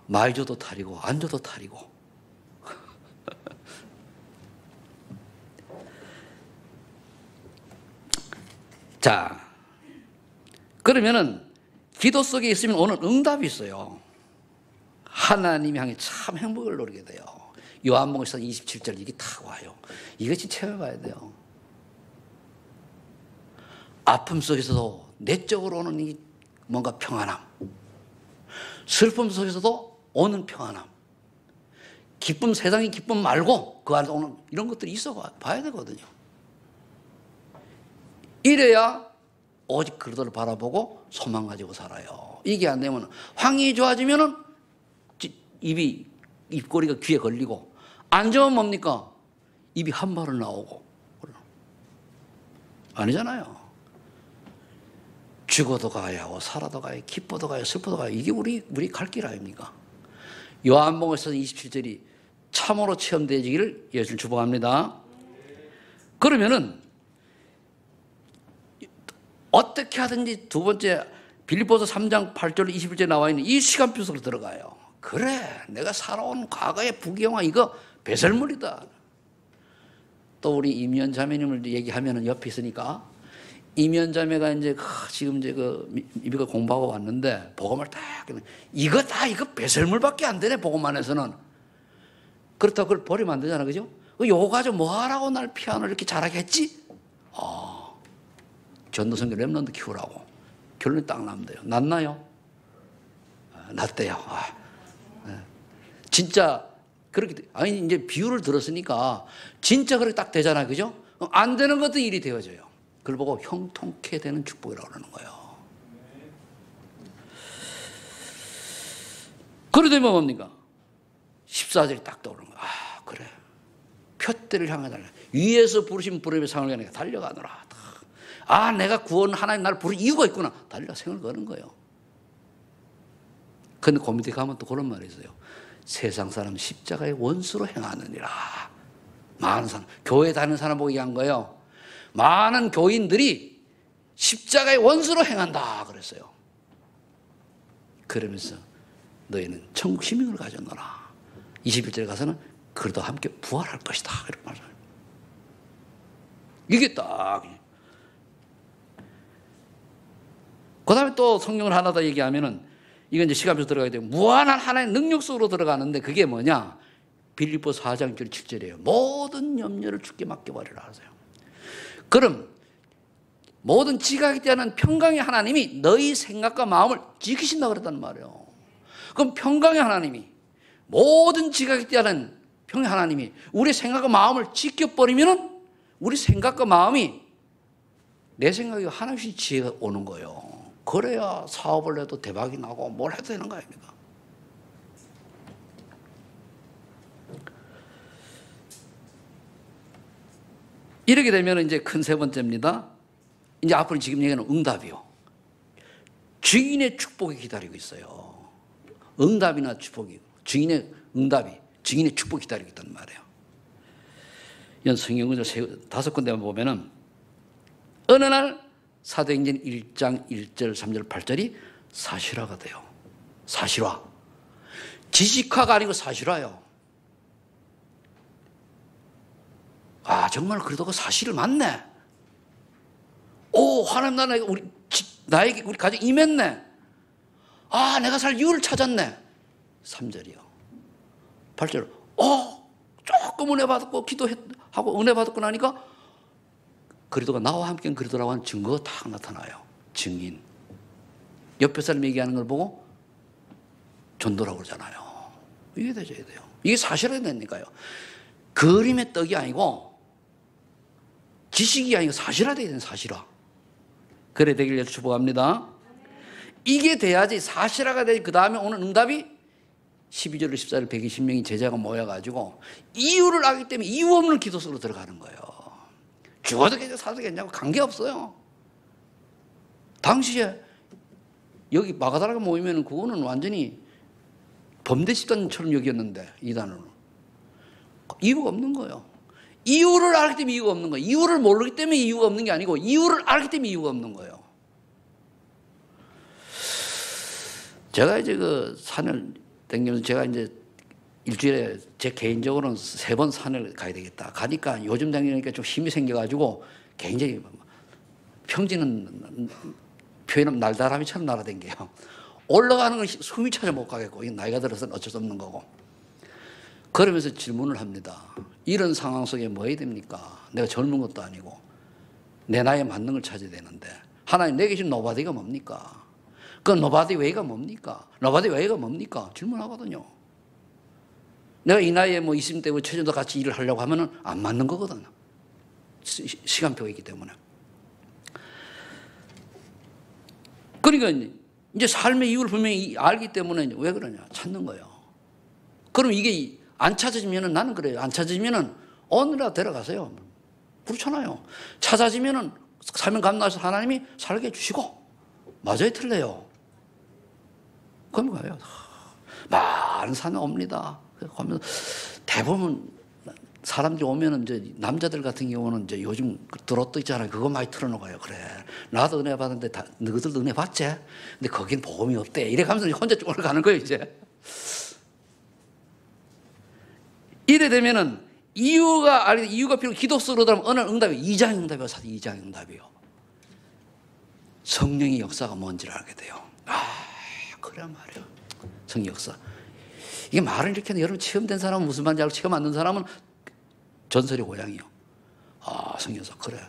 말줘도 탈이고 안 줘도 탈이고. 자, 그러면은 기도 속에 있으면 오는 응답이 있어요. 하나님이 향해 참 행복을 누리게 돼요. 요한복음 27절 이게 다 와요. 이것이 체험해봐야 돼요. 아픔 속에서도 내적으로 오는 이 뭔가 평안함, 슬픔 속에서도 오는 평안함, 기쁨, 세상의 기쁨 말고 그 안에 오는 이런 것들이 있어 봐야 되거든요. 이래야 오직 그들을 바라보고 소망 가지고 살아요. 이게 안 되면 환경이 좋아지면은 입꼬리가 귀에 걸리고 안 좋으면 뭡니까? 입이 한 발을 나오고 아니잖아요. 죽어도 가야 하고 살아도 가야 기뻐도 가야 슬퍼도 가야 이게 우리 갈 길 아닙니까? 요한복음에서 27절이 참으로 체험되기를 예수를 축복합니다. 그러면은 어떻게 하든지 두 번째 빌립보서 3장 8절 21절에 나와 있는 이 시간표 속으로 들어가요. 그래, 내가 살아온 과거의 부귀영화 이거 배설물이다. 또 우리 임현 자매님을 얘기하면은 옆에 있으니까 임현 자매가 이제 지금 이제 이거 공부하고 왔는데 복음을 딱 이거 배설물밖에 안 되네. 복음만 해서는. 그렇다고 그걸 버리면 안 되잖아, 그죠? 요거 가지고 뭐 하라고 날 피아노를 이렇게 잘하게 했지? 전도성교 랩런트 키우라고. 결론이 딱 나면 돼요. 낫나요? 낫대요. 진짜 그렇게 이제 비유를 들었으니까 진짜 그렇게 딱 되잖아요, 그죠? 안 되는 것도 일이 되어져요. 그걸 보고 형통케 되는 축복이라고 그러는 거예요. 그러더니 뭡니까? 14절이 딱 떠오르는 거예요. 그래. 표대를 향해 달려. 위에서 부르신 부름의 상을 향해 달려가노라. 내가 구원 하나님 나를 부른 이유가 있구나. 달려 생을 거는 거예요. 근데 그 밑에 가면 또 그런 말이 있어요. 세상 사람 십자가의 원수로 행하느니라. 많은 사람, 교회 다니는 사람 보고 얘기한 거예요. 많은 교인들이 십자가의 원수로 행한다 그랬어요. 그러면서 너희는 천국 시민을 가졌노라. 21절에 가서는 그러다 함께 부활할 것이다 이렇게 말해요. 이게 딱. 그 다음에 또 성경을 하나 더 얘기하면은 이건 이제 시간표로 들어가야 돼요. 무한한 하나의 능력 속으로 들어가는데 그게 뭐냐? 빌립보서 4장 7절이에요. 모든 염려를 주께 맡겨버리라 하세요. 그럼 모든 지각에 대한 평강의 하나님이 너희 생각과 마음을 지키신다 그랬단 말이에요. 그럼 평강의 하나님이 모든 지각에 대한 평의 하나님이 우리 생각과 마음을 지켜버리면은 우리 생각과 마음이 내 생각이 하나씩 지혜가 오는 거예요. 그래야 사업을 해도 대박이 나고 뭘 해도 되는 거 아닙니까? 이렇게 되면 이제 큰 세 번째입니다. 이제 앞으로 지금 얘기하는 응답이요. 증인의 축복이 기다리고 있어요. 응답이나 축복이, 증인의 응답이, 증인의 축복이 기다리고 있단 말이에요. 성경 구절 5군데만 보면은 어느 날 사도행전 1장 1절 3절 8절이 사실화가 돼요. 사실화. 지식화가 아니고 사실화요. 아, 정말 그래도 그 사실을 맞네. 오, 하나님 나에게 우리 가정 임했네. 아, 내가 살 이유를 찾았네. 3절이요. 8절. 조금 은혜 받았고 기도하고 은혜 받았고 나니까 그리도가 나와 함께 그리도라고 하는 증거가 딱 나타나요. 증인. 옆에 사람 얘기하는 걸 보고 전도라고 그러잖아요. 이게 되져야 돼요. 이게 사실이 되니까요. 그림의 떡이 아니고 지식이 아니고 사실화되어야 되는 사실화. 그래 되길 위해서 축복합니다. 이게 돼야지 사실화가 되지. 그 다음에 오는 응답이 12절 14절 120명이 제자가 모여가지고 이유를 알기 때문에 이유 없는 기도 속으로 들어가는 거예요. 죽어도 괜찮고 살아도 괜찮고 관계없어요. 당시에 여기 마가다라가 모이면 그거는 완전히 범죄 집단처럼 여겼는데 이단으로 이유가 없는 거예요. 이유를 알기 때문에 이유가 없는 거예요. 이유를 모르기 때문에 이유가 없는 게 아니고 이유를 알기 때문에 이유가 없는 거예요. 제가 이제 그 산을 댕기면서 제가 이제 일주일에 제 개인적으로는 3번 산을 가야 되겠다. 가니까 요즘 다니니까 좀 힘이 생겨가지고 굉장히 평지는 표현하면 날다람이처럼 날아댕겨요. 올라가는 건 숨이 차서 못 가겠고 나이가 들어서는 어쩔 수 없는 거고. 그러면서 질문을 합니다. 이런 상황 속에 뭐 해야 됩니까? 내가 젊은 것도 아니고 내 나이에 맞는 걸 찾아야 되는데 하나님 내게 주신 노바디가 뭡니까? 그 노바디 웨이가 뭡니까? 노바디 웨이가 뭡니까? 질문하거든요. 내가 이 나이에 뭐 20대 최전도 같이 일을 하려고 하면은 안 맞는 거거든. 시간표가 있기 때문에. 그러니까 이제 삶의 이유를 분명히 알기 때문에 왜 그러냐? 찾는 거예요. 그럼 이게 안 찾아지면은 나는 그래요. 안 찾아지면은 어느라 데려가세요. 그렇잖아요. 찾아지면은 사명 감당해서 하나님이 살게 해주시고 맞아요, 틀려요. 그럼 가요. 많은 산에 옵니다. 가면 대부분 사람들이 오면은 이제 남자들 같은 경우는 이제 요즘 드롯도 있잖아요. 그거 많이 틀어놓아요. 그래. 나도 은혜 받았는데 너희들도 은혜 받지? 근데 거긴 복음이 없대. 이래 가면서 혼자 쭉 올라가는 거예요, 이제. 이래 되면은 이유가 필요 기도 속으로 들어가면 어느 응답이 2장 응답이요. 2장 응답이요. 성령의 역사가 뭔지를 알게 돼요. 그래 말이야. 성령 역사. 이게 말을 이렇게 하는데 여러분 체험된 사람은 무슨 말인지 알고 체험 안 된 사람은 전설의 고향이요. 성령 역사 그래.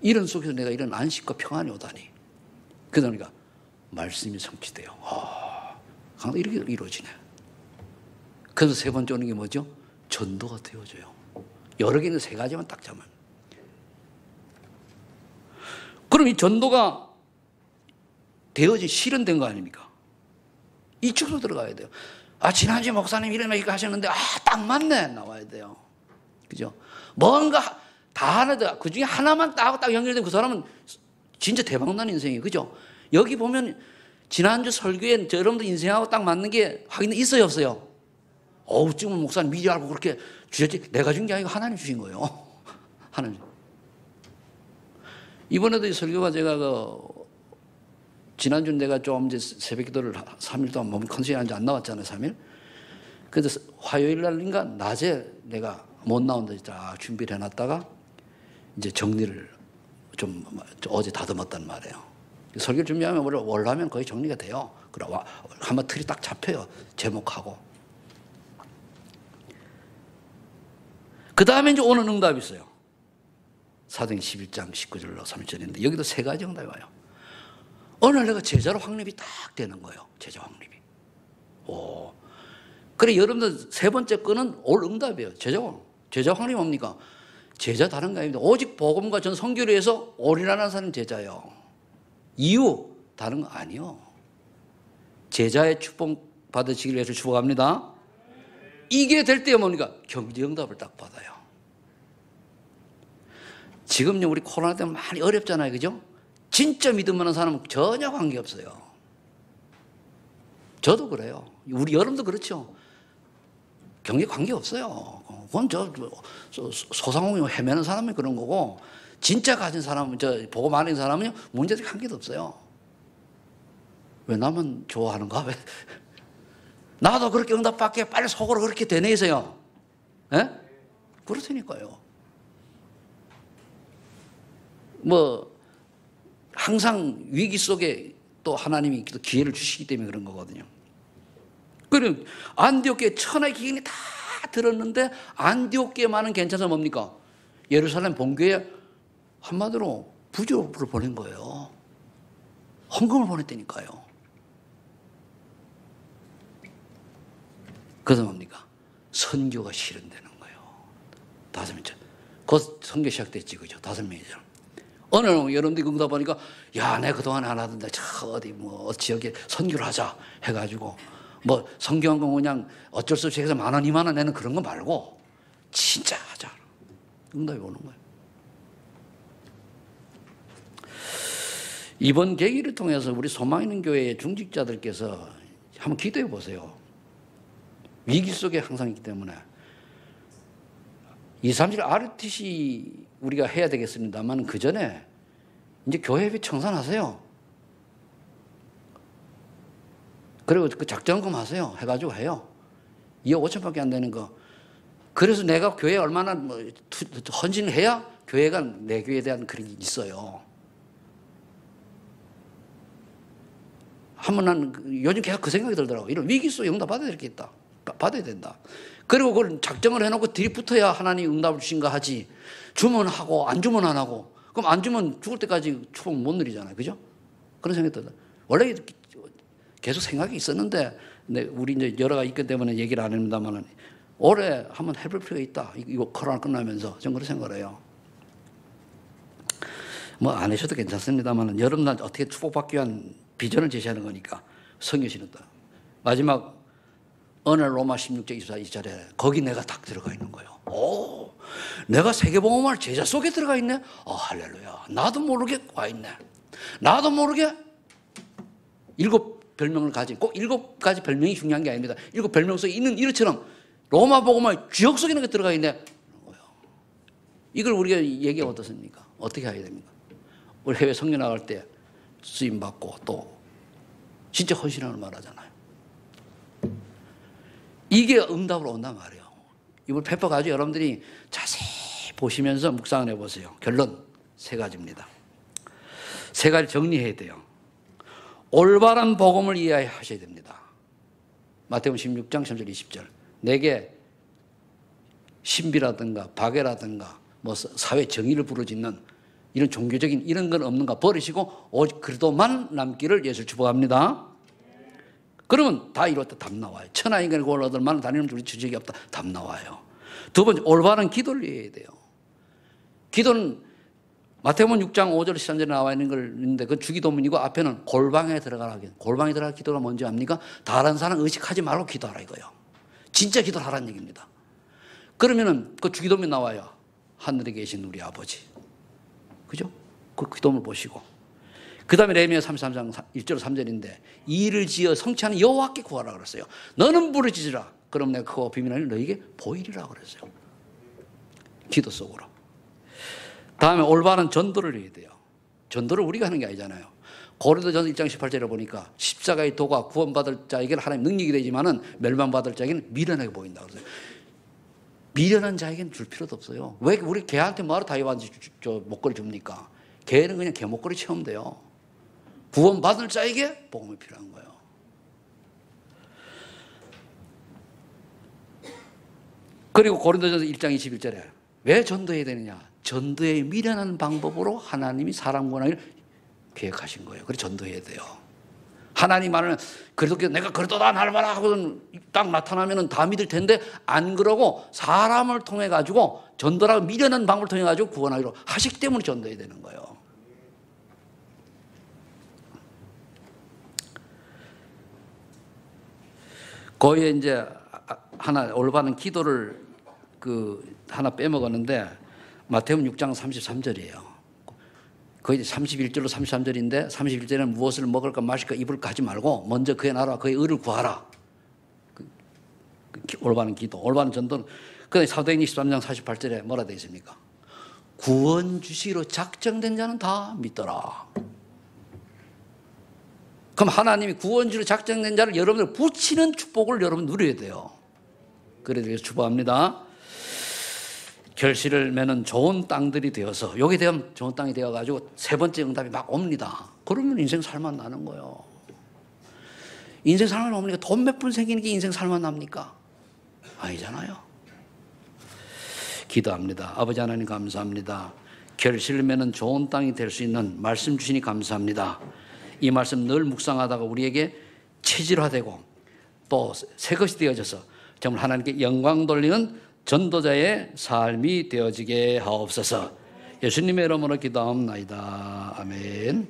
이런 속에서 내가 이런 안식과 평안이 오다니. 그러니까 말씀이 성취돼요. 항상 이렇게 이루어지네. 그래서 세 번째 오는 게 뭐죠? 전도가 되어져요. 여러 개 있는 3가지만 딱 잡으면. 그럼 이 전도가 되어진 실현된 거 아닙니까? 이쪽으로 들어가야 돼요. 지난주에 목사님 이런 얘기 하셨는데 딱 맞네 나와야 돼요. 그죠? 뭔가 다 하나도 그 중에 하나만 딱 연결된 그 사람은 진짜 대박난 인생이에요. 그죠? 여기 보면 지난주 설교에 여러분들 인생하고 딱 맞는 게 확인 있어요 없어요? 지금 목사님 미리 알고 그렇게 주셨지. 내가 준 게 아니고 하나님 주신 거예요. 하나님. 이번에도 이 설교가 제가 지난주 내가 좀 이제 새벽 기도를 3일 동안 몸 컨디션이 안 나왔잖아요. 3일. 그래서 화요일 날인가 낮에 내가 못 나온다 딱 준비를 해놨다가 이제 정리를 좀 어제 다듬었단 말이에요. 설교를 준비하면 월하면 거의 정리가 돼요. 그래 한번 틀이 딱 잡혀요. 제목하고. 그 다음에 이제 오는 응답이 있어요. 사도행 11장 19절로 30절인데 여기도 3가지 응답이 와요. 어느 날 내가 제자로 확립이 딱 되는 거예요. 제자 확립이. 그래 여러분들 3번째 거는 올 응답이에요. 제자 확립이 뭡니까? 제자 다른 거 아닙니다. 오직 복음과 전 선교를 위해서 올인하는 사람 제자예요. 이유 다른 거 아니요. 제자의 축복 받으시기 위해서 축복합니다. 이게 될 때 뭡니까? 경제 응답을 딱 받아요. 지금요 우리 코로나 때문에 많이 어렵잖아요. 그죠? 진짜 믿음 많은 사람은 전혀 관계없어요. 저도 그래요. 우리 여러분도 그렇죠. 경제 관계없어요. 그건 소상공인 헤매는 사람이 그런 거고 진짜 가진 사람은 보고 많은 사람은요 문제들이 한 개도 없어요. 왜 나만 좋아하는가? 왜? 나도 그렇게 응답받게 빨리 속으로 그렇게 되뇌세요. 예? 그렇다니까요. 항상 위기 속에 또 하나님이 또 기회를 주시기 때문에 그런 거거든요. 그럼 안디옥교에 천하의 기근이 다 들었는데 안디옥교에만은 괜찮아서 뭡니까? 예루살렘 본교에 한마디로 부조를 보낸 거예요. 헌금을 보냈다니까요. 그래서 뭡니까? 선교가 실현되는 거예요. 5명째. 곧 선교 시작됐지, 그죠? 5명이죠. 어느 날 여러분들이 응답하니까, 야, 내가 그동안 안 하던데, 어디, 지역에 선교를 하자 해가지고, 성경학원 그냥 어쩔 수 없이 해서 10,000원, 20,000원 내는 그런 거 말고, 진짜 하자. 응답이 오는 거예요. 이번 계기를 통해서 우리 소망 있는 교회의 중직자들께서 한번 기도해 보세요. 위기 속에 항상 있기 때문에 237 RTC 우리가 해야 되겠습니다만 그 전에 이제 교회비 청산하세요. 그리고 그 작정금 하세요. 해가지고 해요. 2억 5천밖에 안 되는 거. 그래서 내가 교회에 얼마나 헌신을 해야 교회가 내 교회에 대한 그런 게 있어요. 한번 난 요즘 계속 그 생각이 들더라고요. 이런 위기 속에 응답 받아야 될 게 있다. 받아야 된다. 그리고 그걸 작정을 해놓고 들이붙어야 하나님 응답을 주신가 하지. 주면 하고 안 주면 안 하고. 그럼 안 주면 죽을 때까지 축복 못 누리잖아요. 그죠? 그런 생각이 들어요. 원래 계속 생각이 있었는데 우리 이제 여러 가지 있기 때문에 얘기를 안 합니다만 올해 한번 해볼 필요가 있다. 이거 코로나 끝나면서 저는 그런 생각을 해요. 안 하셔도 괜찮습니다만 여러분들 어떻게 축복받기 위한 비전을 제시하는 거니까 성교시는다. 마지막 어느 로마 16장 24절에 거기 내가 딱 들어가 있는 거예요. 오, 내가 세계복음할 제자 속에 들어가 있네. 할렐루야. 나도 모르게 와 있네. 나도 모르게 7 별명을 가진, 꼭 7가지 별명이 중요한 게 아닙니다. 7 별명 속에 있는 이것처럼 로마 복음할 지역 속에 있는 게 들어가 있네. 이걸 우리가 얘기하면 어떻습니까? 어떻게 해야 됩니까? 우리 해외 성교 나갈 때 쓰임 받고 또 진짜 헌신을 말하잖아요. 이게 응답으로 온단 말이에요. 이걸 페퍼 가지고 여러분들이 자세히 보시면서 묵상을 해보세요. 결론 3가지입니다. 3가지 정리해야 돼요. 올바른 복음을 이해하셔야 됩니다. 마태복음 16장 3절 20절. 내게 신비라든가 박애라든가 사회 정의를 부르짖는 이런 종교적인 이런 건 없는가 버리시고 오직 그리스도만 남기를 예수 축복합니다. 그러면 다 이렇다 답 나와요. 천하 인간의 구원을 얻을 만한 다니는 우리 주적이 없다. 답 나와요. 2번째, 올바른 기도를 이해해야 돼요. 기도는 마태복음 6장 5절 13절에 나와 있는 걸 있는데 그 주기도문이고 앞에는 골방에 들어가라. 골방에 들어가 기도가 뭔지 압니까? 다른 사람 의식하지 말고 기도하라 이거예요. 진짜 기도를 하라는 얘기입니다. 그러면은 그 주기도문이 나와요. 하늘에 계신 우리 아버지. 그죠? 그 기도문을 보시고. 그 다음에 레미야 33장 1절 3절인데 이를 지어 성취하는 여호와께 구하라 그랬어요. 너는 부르짖으라. 그럼 내가 그거 비밀하니 너에게 보이리라 그랬어요. 기도 속으로. 다음에 올바른 전도를 해야 돼요. 전도를 우리가 하는 게 아니잖아요. 고린도전서 1장 18절에 보니까 십자가의 도가 구원받을 자에게는 하나님 능력이 되지만은 멸망받을 자에게는 미련하게 보인다 그랬어요. 미련한 자에게는 줄 필요도 없어요. 왜 우리 개한테 뭐하러 다이완지 목걸이 줍니까? 개는 그냥 개 목걸이 채우면 돼요. 구원받을 자에게 복음이 필요한 거예요. 그리고 고린도전서 1장 21절에 왜 전도해야 되느냐? 전도에 미련한 방법으로 하나님이 사람 구원하기를 계획하신 거예요. 그래서 전도해야 돼요. 하나님 말은 그래도 내가 그래도다 나를 봐라 하고 딱 나타나면 다 믿을 텐데 안 그러고 사람을 통해 가지고 전도라고 미련한 방법을 통해 가지고 구원하기로 하시기 때문에 전도해야 되는 거예요. 거기에 이제 하나 올바른 기도를 하나 빼먹었는데 마태복음 6장 33절이에요. 거의 31절로 33절인데 31절에는 무엇을 먹을까 마실까 입을까 하지 말고 먼저 그의 나라와 그의 의를 구하라. 올바른 기도, 올바른 전도는. 그런데 사도행전 13장 48절에 뭐라 되어 있습니까? 구원 주시기로 작정된 자는 다 믿더라. 그럼 하나님이 구원 주시기로 작정된 자를 여러분들 붙이는 축복을 여러분 누려야 돼요. 그래서 축복합니다. 결실을 맺는 좋은 땅들이 되어서, 여기 되면 좋은 땅이 되어가지고 세 번째 응답이 막 옵니다. 그러면 인생 살만 나는 거예요. 인생 살만 옵니까? 돈 몇 푼 생기는 게 인생 살만 납니까? 아니잖아요. 기도합니다. 아버지 하나님 감사합니다. 결실을 맺는 좋은 땅이 될 수 있는 말씀 주시니 감사합니다. 이 말씀 늘 묵상하다가 우리에게 체질화되고 또 새 것이 되어져서 정말 하나님께 영광 돌리는 전도자의 삶이 되어지게 하옵소서. 예수님의 이름으로 기도하옵나이다. 아멘.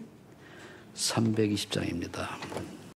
320장입니다.